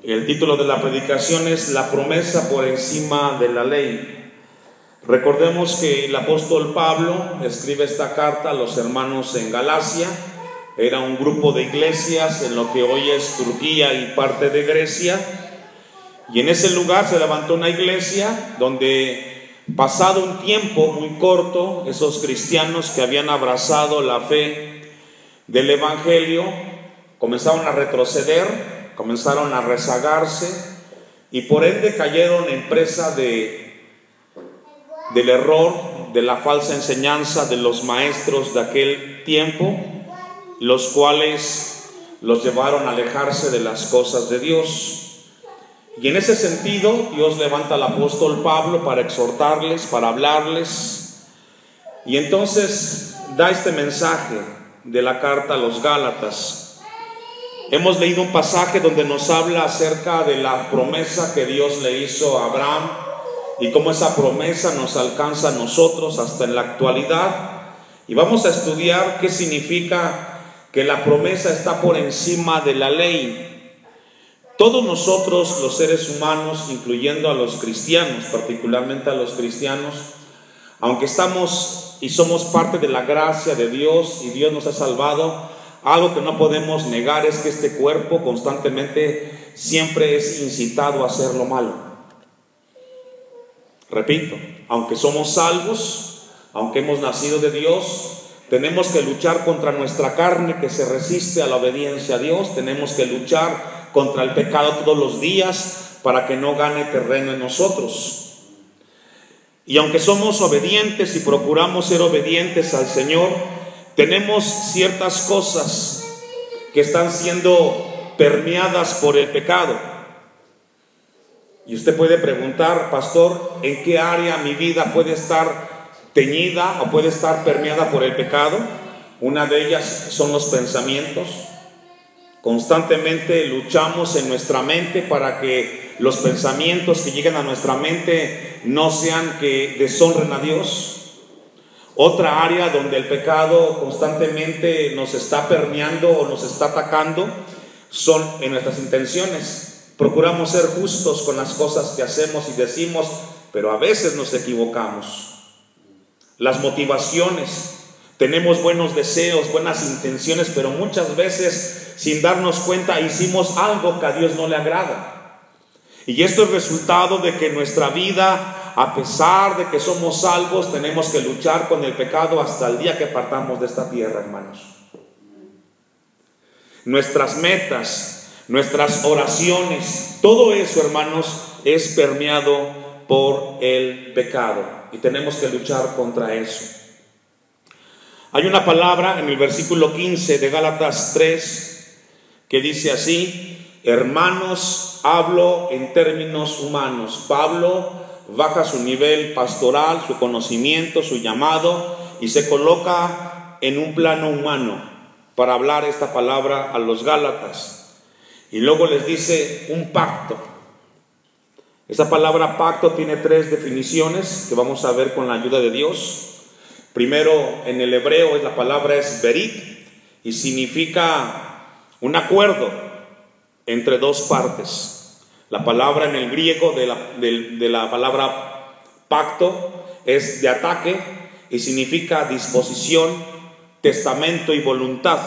El título de la predicación es La promesa por encima de la ley. Recordemos que el apóstol Pablo escribe esta carta a los hermanos en Galacia. Era un grupo de iglesias en lo que hoy es Turquía y parte de Grecia. Y en ese lugar se levantó una iglesia donde, pasado un tiempo muy corto, esos cristianos que habían abrazado la fe del evangelio comenzaron a retroceder, comenzaron a rezagarse y por ende cayeron en presa del error, de la falsa enseñanza de los maestros de aquel tiempo, los cuales los llevaron a alejarse de las cosas de Dios. Y en ese sentido Dios levanta al apóstol Pablo para exhortarles, para hablarles, y entonces da este mensaje de la carta a los Gálatas. Hemos leído un pasaje donde nos habla acerca de la promesa que Dios le hizo a Abraham y cómo esa promesa nos alcanza a nosotros hasta en la actualidad. Y vamos a estudiar qué significa que la promesa está por encima de la ley. Todos nosotros, los seres humanos, incluyendo a los cristianos, particularmente a los cristianos, aunque estamos y somos parte de la gracia de Dios y Dios nos ha salvado, algo que no podemos negar es que este cuerpo constantemente siempre es incitado a hacer lo malo. Repito, aunque somos salvos, aunque hemos nacido de Dios, tenemos que luchar contra nuestra carne que se resiste a la obediencia a Dios. Tenemos que luchar contra el pecado todos los días para que no gane terreno en nosotros. Y aunque somos obedientes y procuramos ser obedientes al Señor, tenemos ciertas cosas que están siendo permeadas por el pecado. Y usted puede preguntar: pastor, ¿en qué área mi vida puede estar teñida o puede estar permeada por el pecado? Una de ellas son los pensamientos. Constantemente luchamos en nuestra mente para que los pensamientos que lleguen a nuestra mente no sean que deshonren a Dios. Otra área donde el pecado constantemente nos está permeando o nos está atacando son en nuestras intenciones. Procuramos ser justos con las cosas que hacemos y decimos, pero a veces nos equivocamos. Las motivaciones, tenemos buenos deseos, buenas intenciones, pero muchas veces sin darnos cuenta hicimos algo que a Dios no le agrada. Y esto es resultado de que nuestra vida, a pesar de que somos salvos, tenemos que luchar con el pecado hasta el día que partamos de esta tierra, hermanos. Nuestras metas, nuestras oraciones, todo eso, hermanos, es permeado por el pecado y tenemos que luchar contra eso. Hay una palabra en el versículo 15 de Gálatas 3 que dice así: hermanos, hablo en términos humanos. Pablo baja su nivel pastoral, su conocimiento, su llamado, y se coloca en un plano humano para hablar esta palabra a los Gálatas. Y luego les dice un pacto. Esa palabra pacto tiene tres definiciones que vamos a ver con la ayuda de Dios. Primero, en el hebreo la palabra es berit y significa un acuerdo entre dos partes. La palabra en el griego de la palabra pacto es de ataque y significa disposición, testamento y voluntad.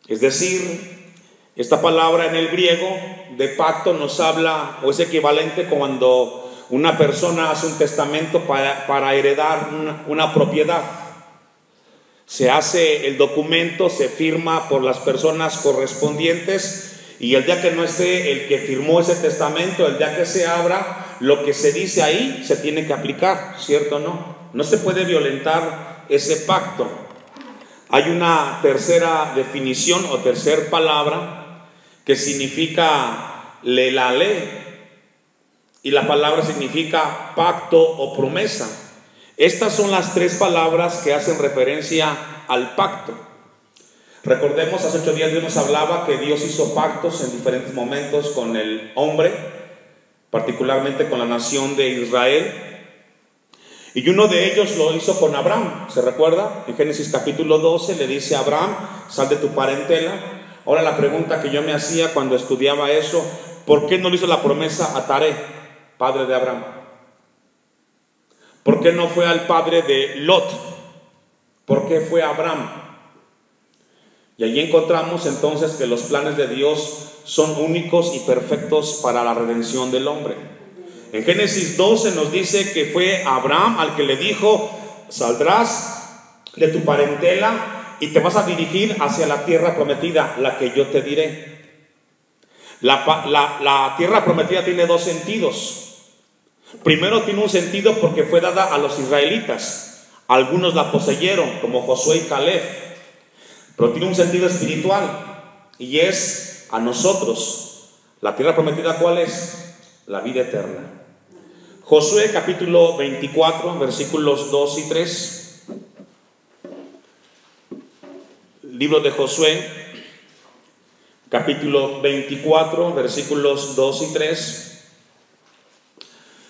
Es decir, esta palabra en el griego de pacto nos habla, o es equivalente cuando una persona hace un testamento para heredar una propiedad. Se hace el documento, se firma por las personas correspondientes. Y el día que no esté el que firmó ese testamento, el día que se abra, lo que se dice ahí se tiene que aplicar, ¿cierto o no? No se puede violentar ese pacto. Hay una tercera definición o tercer palabra que significa la ley. Y la palabra significa pacto o promesa. Estas son las tres palabras que hacen referencia al pacto. Recordemos, hace 8 días Dios nos hablaba que Dios hizo pactos en diferentes momentos con el hombre, particularmente con la nación de Israel. Y uno de ellos lo hizo con Abraham. ¿Se recuerda? En Génesis capítulo 12 le dice a Abraham: sal de tu parentela, Ahora la pregunta que yo me hacía cuando estudiaba eso, ¿por qué no le hizo la promesa a Taré, padre de Abraham? ¿Por qué no fue al padre de Lot? ¿Por qué fue a Abraham? Y allí encontramos entonces que los planes de Dios son únicos y perfectos para la redención del hombre. En Génesis 12 nos dice que fue Abraham al que le dijo: saldrás de tu parentela y te vas a dirigir hacia la tierra prometida, la que yo te diré. La tierra prometida tiene dos sentidos. Primero, tiene un sentido porque fue dada a los israelitas. Algunos la poseyeron, como Josué y Caleb. Pero tiene un sentido espiritual, y es a nosotros. La tierra prometida, ¿cuál es? La vida eterna. Josué capítulo 24, versículos 2 y 3. Libro de Josué, capítulo 24, versículos 2 y 3.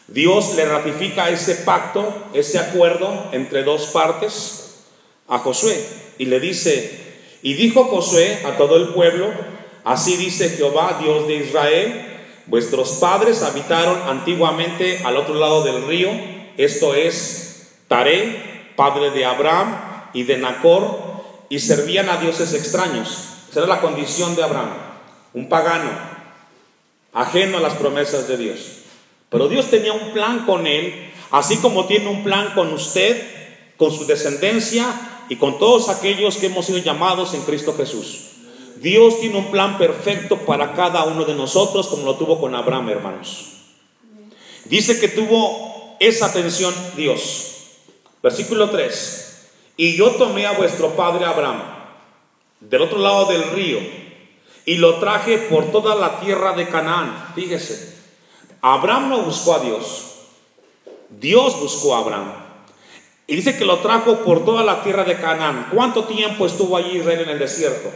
Dios le ratifica ese pacto, ese acuerdo entre dos partes a Josué, y le dice: y dijo Josué a todo el pueblo: así dice Jehová, Dios de Israel, vuestros padres habitaron antiguamente al otro lado del río, esto es Taré, padre de Abraham y de Nacor, y servían a dioses extraños. Esa era la condición de Abraham, un pagano, ajeno a las promesas de Dios. Pero Dios tenía un plan con él, así como tiene un plan con usted, con su descendencia y con todos aquellos que hemos sido llamados en Cristo Jesús. Dios tiene un plan perfecto para cada uno de nosotros, como lo tuvo con Abraham, hermanos. Dice que tuvo esa atención Dios. Versículo 3: y yo tomé a vuestro padre Abraham del otro lado del río y lo traje por toda la tierra de Canaán. Fíjese, Abraham no buscó a Dios, Dios buscó a Abraham. Y dice que lo trajo por toda la tierra de Canaán. ¿Cuánto tiempo estuvo allí Israel en el desierto?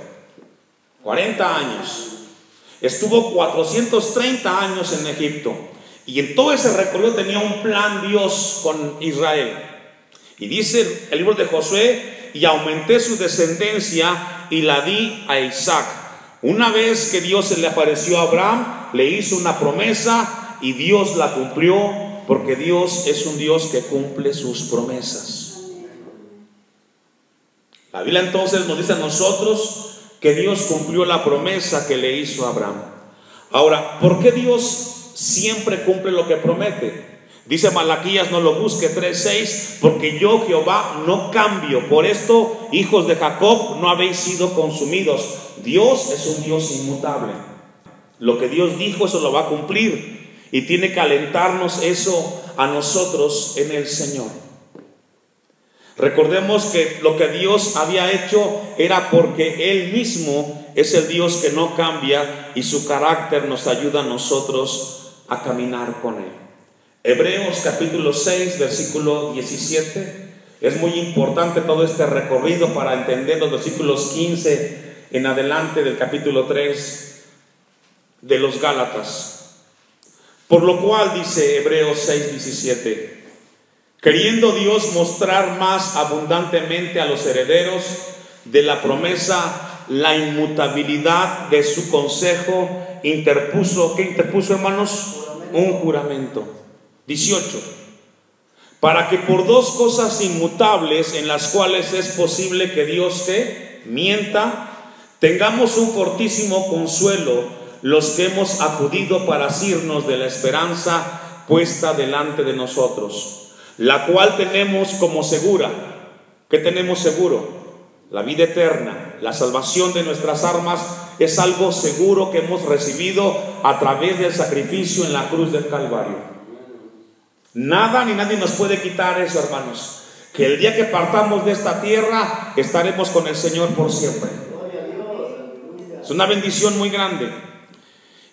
40 años. Estuvo 430 años en Egipto. Y en todo ese recorrido tenía un plan Dios con Israel. Y dice el libro de Josué: y aumenté su descendencia y la di a Isaac. Una vez que Dios se le apareció a Abraham, le hizo una promesa y Dios la cumplió, porque Dios es un Dios que cumple sus promesas. La Biblia entonces nos dice a nosotros que Dios cumplió la promesa que le hizo a Abraham. Ahora, ¿por qué Dios siempre cumple lo que promete? Dice Malaquías, no lo busque, 3:6, porque yo Jehová no cambio, por esto hijos de Jacob no habéis sido consumidos. Dios es un Dios inmutable. Lo que Dios dijo, eso lo va a cumplir, y tiene que alentarnos eso a nosotros en el Señor. Recordemos que lo que Dios había hecho era porque Él mismo es el Dios que no cambia, y su carácter nos ayuda a nosotros a caminar con Él. Hebreos capítulo 6, versículo 17. Es muy importante todo este recorrido para entender los versículos 15 en adelante del capítulo 3 de los Gálatas. Por lo cual, dice Hebreos 6, 17, queriendo Dios mostrar más abundantemente a los herederos de la promesa la inmutabilidad de su consejo, interpuso, ¿qué interpuso, hermanos? Un juramento. 18, para que por dos cosas inmutables en las cuales es posible que Dios te mienta, tengamos un fortísimo consuelo los que hemos acudido para asirnos de la esperanza puesta delante de nosotros, la cual tenemos como segura. ¿Qué tenemos seguro? La vida eterna, la salvación de nuestras almas es algo seguro que hemos recibido a través del sacrificio en la cruz del Calvario. Nada ni nadie nos puede quitar eso, hermanos, que el día que partamos de esta tierra estaremos con el Señor por siempre. Es una bendición muy grande.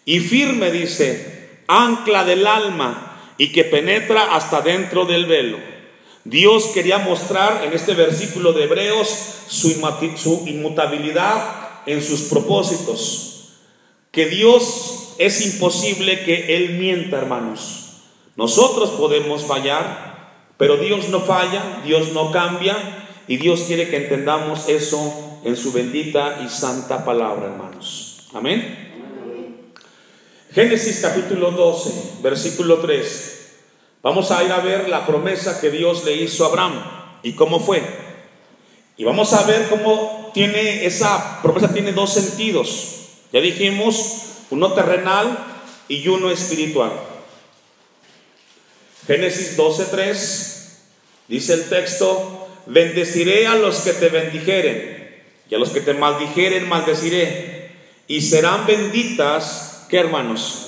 Y firme, dice, ancla del alma y que penetra hasta dentro del velo. Dios quería mostrar en este versículo de Hebreos su inmutabilidad en sus propósitos. Que Dios es imposible que Él mienta, hermanos. Nosotros podemos fallar, pero Dios no falla, Dios no cambia, y Dios quiere que entendamos eso en su bendita y santa palabra, hermanos. Amén. Génesis capítulo 12, versículo 3. Vamos a ir a ver la promesa que Dios le hizo a Abraham y cómo fue. Y vamos a ver cómo tiene esa promesa, tiene dos sentidos. Ya dijimos, uno terrenal y uno espiritual. Génesis 12:3 dice el texto: bendeciré a los que te bendijeren, y a los que te maldijeren maldeciré, y serán benditas, ¿qué, hermanos?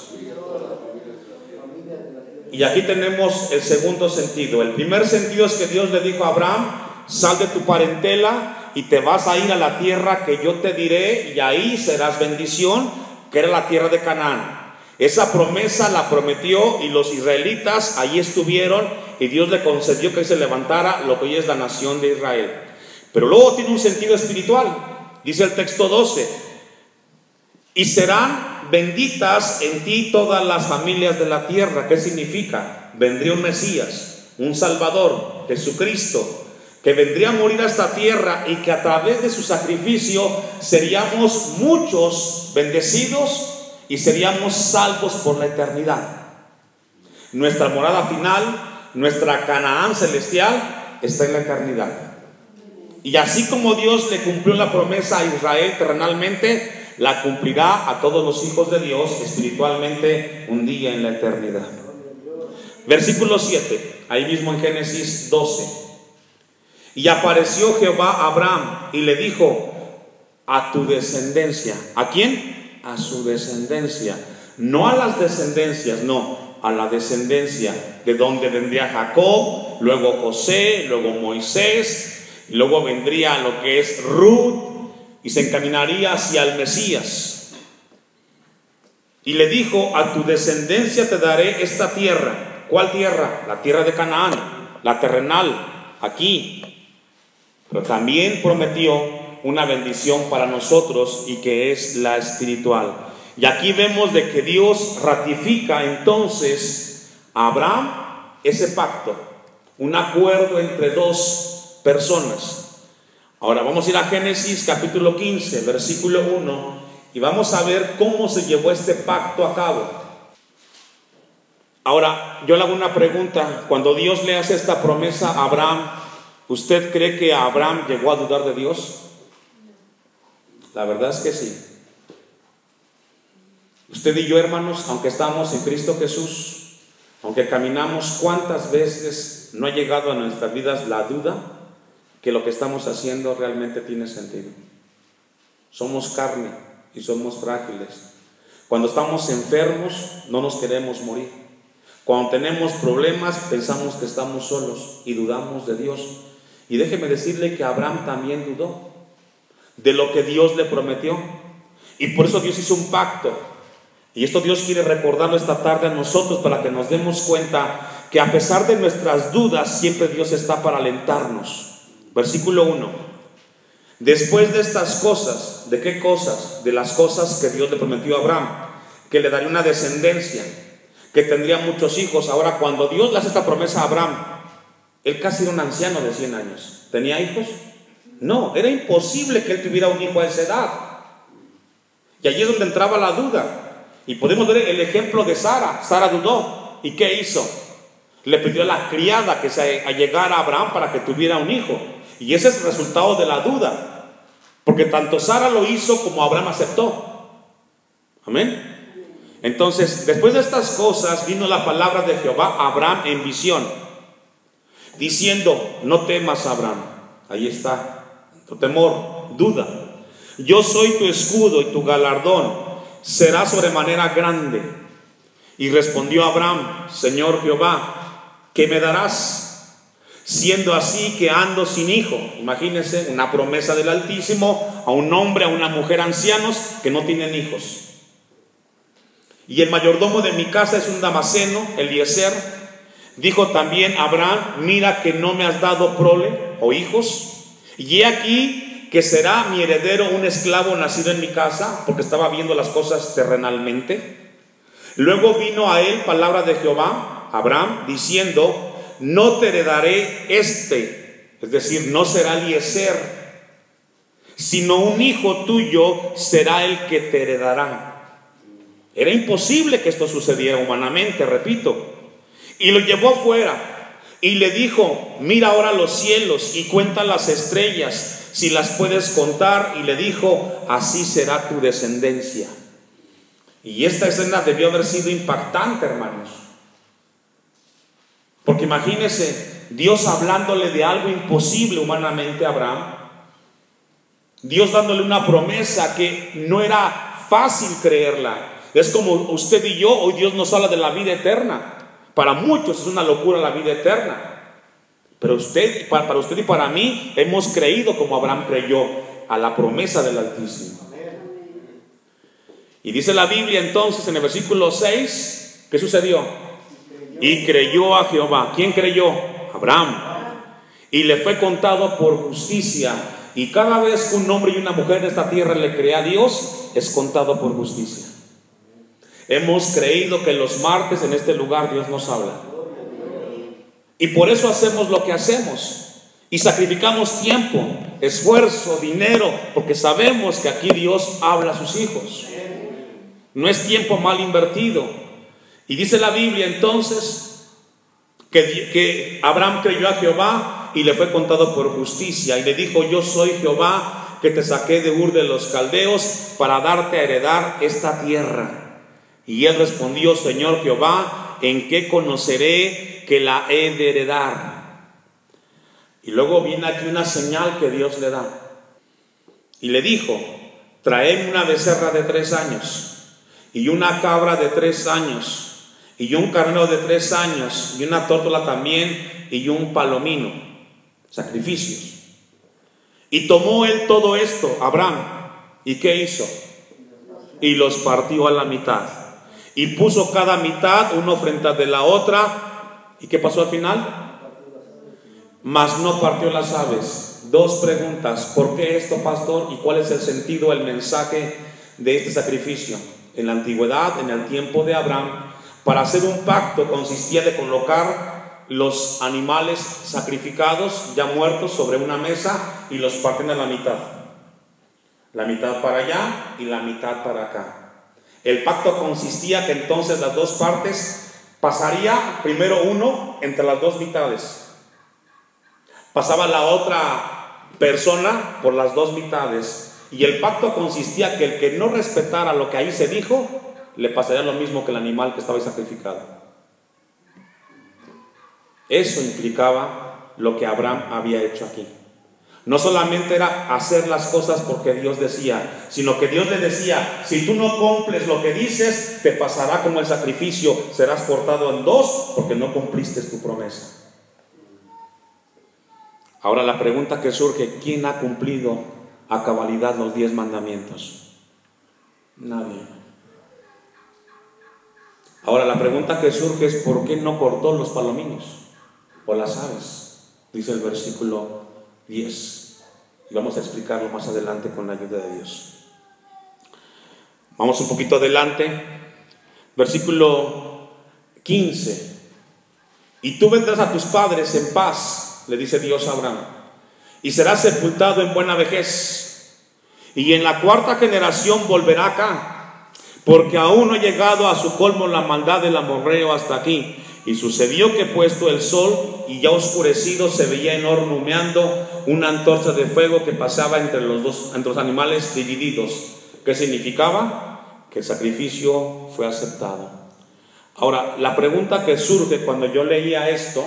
Y aquí tenemos el segundo sentido. El primer sentido es que Dios le dijo a Abraham: sal de tu parentela y te vas a ir a la tierra que yo te diré, y ahí serás bendición, que era la tierra de Canaán. Esa promesa la prometió y los israelitas allí estuvieron, y Dios le concedió que se levantara lo que hoy es la nación de Israel. Pero luego tiene un sentido espiritual. Dice el texto 12: y serán benditas en ti todas las familias de la tierra. ¿Qué significa? Vendría un Mesías, un Salvador, Jesucristo, que vendría a morir a esta tierra, y que a través de su sacrificio seríamos muchos bendecidos y seríamos salvos por la eternidad. Nuestra morada final, nuestra Canaán celestial, está en la eternidad. Y así como Dios le cumplió la promesa a Israel terrenalmente, la cumplirá a todos los hijos de Dios espiritualmente un día en la eternidad. Versículo 7, ahí mismo en Génesis 12. Y apareció Jehová a Abraham y le dijo: a tu descendencia. ¿A quién? A su descendencia. No a las descendencias, no, a la descendencia, de donde vendría Jacob, luego José, luego Moisés, y luego vendría lo que es Ruth, y se encaminaría hacia el Mesías. Y le dijo: a tu descendencia te daré esta tierra. ¿Cuál tierra? La tierra de Canaán, la terrenal, aquí. Pero también prometió una bendición para nosotros, y que es la espiritual. Y aquí vemos de que Dios ratifica entonces a Abraham ese pacto, un acuerdo entre dos personas. Ahora vamos a ir a Génesis capítulo 15, versículo 1, y vamos a ver cómo se llevó este pacto a cabo. Ahora, yo le hago una pregunta. Cuando Dios le hace esta promesa a Abraham, ¿usted cree que Abraham llegó a dudar de Dios? La verdad es que sí. Usted y yo, hermanos, aunque estamos en Cristo Jesús, aunque caminamos, ¿cuántas veces no ha llegado a nuestras vidas la duda que lo que estamos haciendo realmente tiene sentido? Somos carne y somos frágiles. Cuando estamos enfermos, no nos queremos morir. Cuando tenemos problemas, pensamos que estamos solos y dudamos de Dios. Y déjeme decirle que Abraham también dudó de lo que Dios le prometió, y por eso Dios hizo un pacto. Y esto Dios quiere recordarlo esta tarde a nosotros, para que nos demos cuenta que a pesar de nuestras dudas, siempre Dios está para alentarnos. Versículo 1: después de estas cosas, ¿de qué cosas? De las cosas que Dios le prometió a Abraham, que le daría una descendencia, que tendría muchos hijos. Ahora, cuando Dios le hace esta promesa a Abraham, él casi era un anciano de 100 años. ¿Tenía hijos? No, era imposible que él tuviera un hijo a esa edad. Y allí es donde entraba la duda. Y podemos ver el ejemplo de Sara. Sara dudó. ¿Y qué hizo? Le pidió a la criada que se allegara a Abraham para que tuviera un hijo. Y ese es el resultado de la duda. Porque tanto Sara lo hizo como Abraham aceptó. Amén. Entonces, después de estas cosas, vino la palabra de Jehová a Abraham en visión, diciendo: no temas, Abraham. Ahí está. Tu temor, duda. Yo soy tu escudo y tu galardón será sobremanera grande. Y respondió Abraham: Señor Jehová, ¿qué me darás? Siendo así que ando sin hijo. Imagínense una promesa del Altísimo a un hombre, a una mujer, ancianos que no tienen hijos. Y el mayordomo de mi casa es un damaseno, Eliezer. Dijo también Abraham: mira que no me has dado prole o hijos, y he aquí que será mi heredero un esclavo nacido en mi casa, porque estaba viendo las cosas terrenalmente. Luego vino a él palabra de Jehová, Abraham, diciendo: no te heredaré es decir, no será Eliezer, sino un hijo tuyo será el que te heredará. Era imposible que esto sucediera humanamente, repito. Y lo llevó fuera y le dijo: mira ahora los cielos y cuenta las estrellas, si las puedes contar. Y le dijo: así será tu descendencia. Y esta escena debió haber sido impactante, hermanos. Porque imagínense, Dios hablándole de algo imposible humanamente a Abraham. Dios dándole una promesa que no era fácil creerla. Es como usted y yo, hoy Dios nos habla de la vida eterna. Para muchos es una locura la vida eterna. Pero para usted y para mí hemos creído como Abraham creyó a la promesa del Altísimo. Y dice la Biblia entonces en el versículo 6, ¿qué sucedió? Y creyó a Jehová. ¿Quién creyó? Abraham. Y le fue contado por justicia. Y cada vez que un hombre y una mujer de esta tierra le cree a Dios, es contado por justicia. Hemos creído que los martes en este lugar Dios nos habla. Y por eso hacemos lo que hacemos. Y sacrificamos tiempo, esfuerzo, dinero, porque sabemos que aquí Dios habla a sus hijos. No es tiempo mal invertido. Y dice la Biblia entonces que Abraham creyó a Jehová y le fue contado por justicia. Y le dijo: yo soy Jehová que te saqué de Ur de los Caldeos para darte a heredar esta tierra. Y él respondió: Señor Jehová, ¿en qué conoceré que la he de heredar? Y luego viene aquí una señal que Dios le da. Y le dijo: traedme una becerra de 3 años, y una cabra de 3 años, y un carnero de 3 años, y una tórtola también, y un palomino, sacrificios. Y tomó él todo esto, Abraham, ¿y qué hizo? Y los partió a la mitad, y puso cada mitad uno frente a de la otra. ¿Y qué pasó al final? Mas no partió las aves. 2 preguntas: ¿por qué esto, pastor? ¿Y cuál es el sentido, el mensaje de este sacrificio? En la antigüedad, en el tiempo de Abraham, para hacer un pacto consistía de colocar los animales sacrificados ya muertos sobre una mesa y los partían a la mitad para allá y la mitad para acá. El pacto consistía que entonces las 2 partes pasaría primero uno entre las 2 mitades, pasaba la otra persona por las 2 mitades. Y el pacto consistía que el que no respetara lo que ahí se dijo, le pasaría lo mismo que el animal que estaba ahí sacrificado. Eso implicaba lo que Abraham había hecho aquí. No solamente era hacer las cosas porque Dios decía, sino que Dios le decía: si tú no cumples lo que dices, te pasará como el sacrificio, serás cortado en 2 porque no cumpliste tu promesa. Ahora la pregunta que surge: ¿quién ha cumplido a cabalidad los 10 mandamientos? Nadie. Ahora la pregunta que surge es: ¿por qué no cortó los palominos o las aves? Dice el versículo 10. Y vamos a explicarlo más adelante con la ayuda de Dios. Vamos un poquito adelante. Versículo 15. Y tú vendrás a tus padres en paz, le dice Dios a Abraham, y serás sepultado en buena vejez, y en la 4ª generación volverá acá, porque aún no ha llegado a su colmo la maldad del amorreo hasta aquí. Y sucedió que puesto el sol y ya oscurecido, se veía en horno humeando una antorcha de fuego que pasaba entre los animales divididos. ¿Qué significaba? Que el sacrificio fue aceptado. Ahora, la pregunta que surge cuando yo leía esto,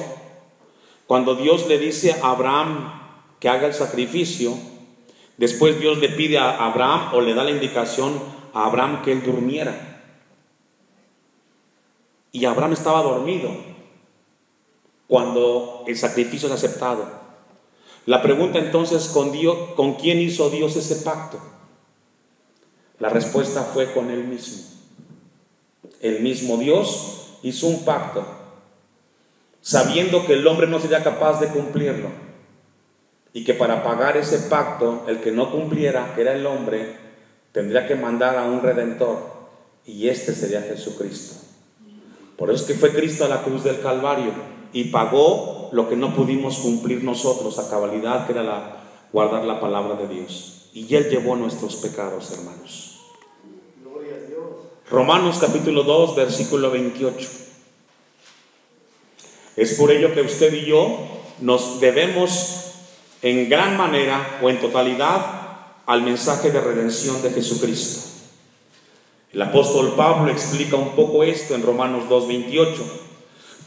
cuando Dios le dice a Abraham que haga el sacrificio, después Dios le pide a Abraham, o le da la indicación a Abraham, que él durmiera. Y Abraham estaba dormido cuando el sacrificio es aceptado. La pregunta entonces: ¿con quién hizo Dios ese pacto? La respuesta fue con Él mismo. El mismo Dios hizo un pacto, sabiendo que el hombre no sería capaz de cumplirlo, y que para pagar ese pacto, el que no cumpliera, que era el hombre, tendría que mandar a un redentor, y este sería Jesucristo. Por eso es que fue Cristo a la cruz del Calvario y pagó lo que no pudimos cumplir nosotros a cabalidad, que era guardar la palabra de Dios. y Él llevó nuestros pecados, hermanos. Romanos capítulo 2, versículo 28. Es por ello que usted y yo nos debemos en gran manera o en totalidad al mensaje de redención de Jesucristo. El apóstol Pablo explica un poco esto en Romanos 2, 28.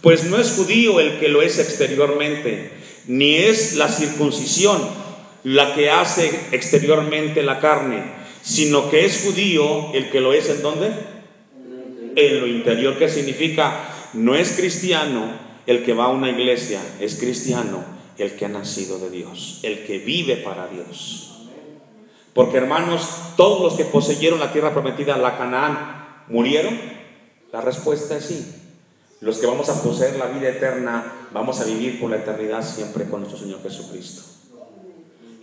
Pues no es judío el que lo es exteriormente, ni es la circuncisión la que hace exteriormente la carne, sino que es judío el que lo es ¿en dónde? En lo interior. ¿Qué significa? No es cristiano el que va a una iglesia, es cristiano el que ha nacido de Dios, el que vive para Dios. Porque, hermanos, todos los que poseyeron la tierra prometida, la Canaán, ¿murieron? La respuesta es sí. Los que vamos a poseer la vida eterna, vamos a vivir por la eternidad siempre con nuestro Señor Jesucristo.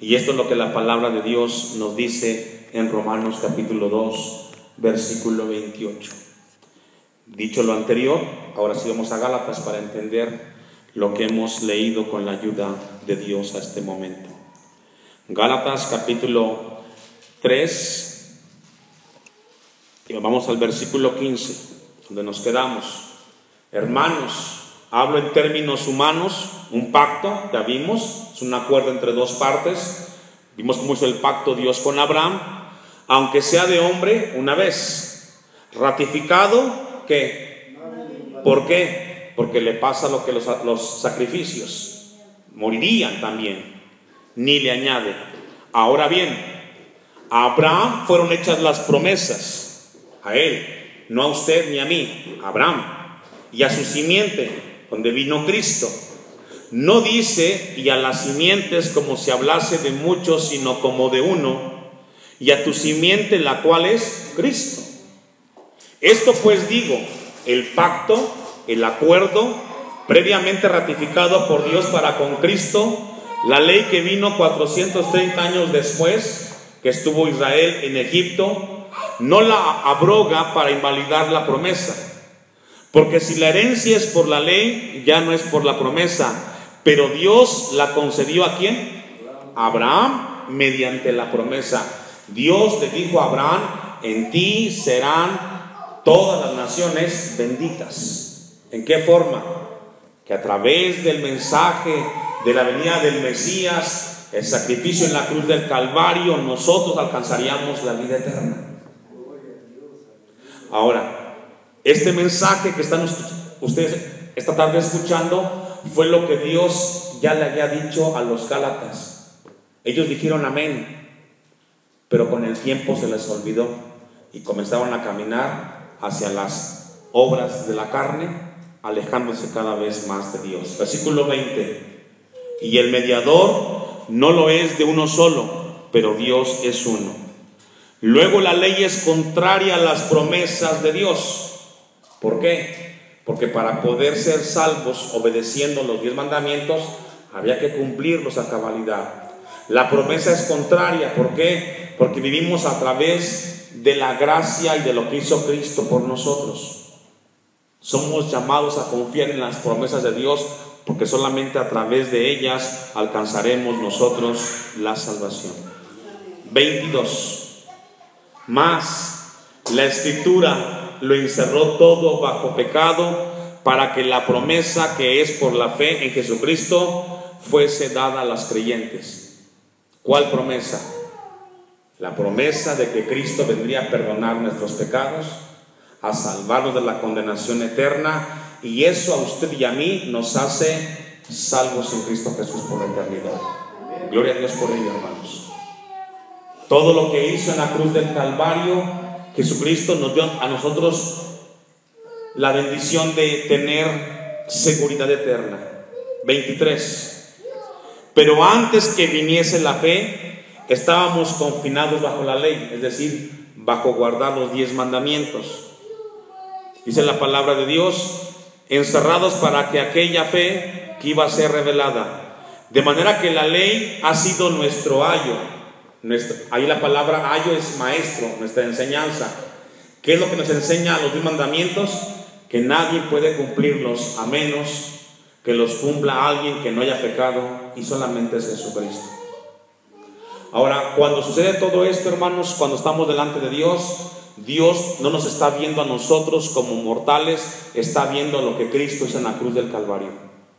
Y esto es lo que la palabra de Dios nos dice en Romanos capítulo 2, versículo 28. Dicho lo anterior, ahora sí vamos a Gálatas para entender lo que hemos leído con la ayuda de Dios a este momento. Gálatas capítulo 3, y vamos al versículo 15, donde nos quedamos. Hermanos, hablo en términos humanos, un pacto, ya vimos, es un acuerdo entre dos partes. Vimos cómo hizo el pacto Dios con Abraham, aunque sea de hombre, una vez. Ratificado, ¿qué? ¿Por qué? Porque le pasa lo que los sacrificios, morirían también, ni le añade. Ahora bien, a Abraham fueron hechas las promesas, a él, no a usted ni a mí, a Abraham, y a su simiente, donde vino Cristo. No dice, y a las simientes, como si hablase de muchos, sino como de uno, y a tu simiente, la cual es Cristo. Esto pues digo, el pacto, el acuerdo, previamente ratificado por Dios para con Cristo, la ley que vino 430 años después, que estuvo Israel en Egipto, no la abroga para invalidar la promesa. Porque si la herencia es por la ley, ya no es por la promesa. Pero Dios la concedió ¿a quién? A Abraham mediante la promesa. Dios le dijo a Abraham, en ti serán todas las naciones benditas. ¿En qué forma? Que a través del mensaje de la venida del Mesías, el sacrificio en la cruz del Calvario, nosotros alcanzaríamos la vida eterna. Ahora, este mensaje que están ustedes esta tarde escuchando fue lo que Dios ya le había dicho a los Gálatas. Ellos dijeron amén, pero con el tiempo se les olvidó y comenzaron a caminar hacia las obras de la carne, alejándose cada vez más de Dios. Versículo 20. Y el mediador no lo es de uno solo, pero Dios es uno. Luego la ley es contraria a las promesas de Dios. ¿Por qué? Porque para poder ser salvos obedeciendo los 10 mandamientos, había que cumplirlos a cabalidad. La promesa es contraria. ¿Por qué? Porque vivimos a través de la gracia y de lo que hizo Cristo por nosotros. Somos llamados a confiar en las promesas de Dios, porque solamente a través de ellas alcanzaremos nosotros la salvación. 22. Mas la Escritura lo encerró todo bajo pecado, para que la promesa que es por la fe en Jesucristo fuese dada a los creyentes. ¿Cuál promesa? La promesa de que Cristo vendría a perdonar nuestros pecados, a salvarnos de la condenación eterna, y eso a usted y a mí nos hace salvos en Cristo Jesús por la eternidad. Gloria a Dios por ello, hermanos. Todo lo que hizo en la cruz del Calvario, Jesucristo nos dio a nosotros la bendición de tener seguridad eterna. 23. Pero antes que viniese la fe, estábamos confinados bajo la ley, es decir, bajo guardar los 10 mandamientos. Dice la palabra de Dios, encerrados para que aquella fe que iba a ser revelada. De manera que la ley ha sido nuestro ayo. Ahí la palabra ayo es maestro, nuestra enseñanza. ¿Qué es lo que nos enseña los 10 mandamientos? Que nadie puede cumplirlos a menos que los cumpla alguien que no haya pecado, y solamente es Jesucristo. Ahora, cuando sucede todo esto, hermanos, cuando estamos delante de Dios, Dios no nos está viendo a nosotros como mortales, está viendo lo que Cristo hizo en la cruz del Calvario.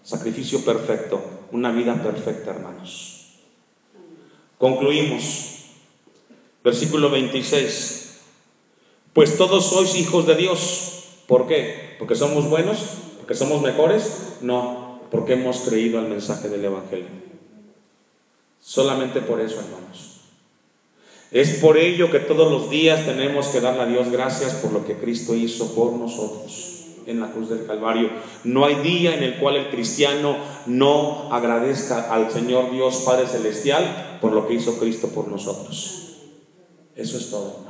Sacrificio perfecto, una vida perfecta, hermanos. Concluimos. Versículo 26. Pues todos sois hijos de Dios. ¿Por qué? ¿Porque somos buenos? ¿Porque somos mejores? No, porque hemos creído al mensaje del Evangelio. Solamente por eso, hermanos. Es por ello que todos los días tenemos que darle a Dios gracias por lo que Cristo hizo por nosotros en la cruz del Calvario. No hay día en el cual el cristiano no agradezca al Señor Dios Padre Celestial por lo que hizo Cristo por nosotros. Eso es todo.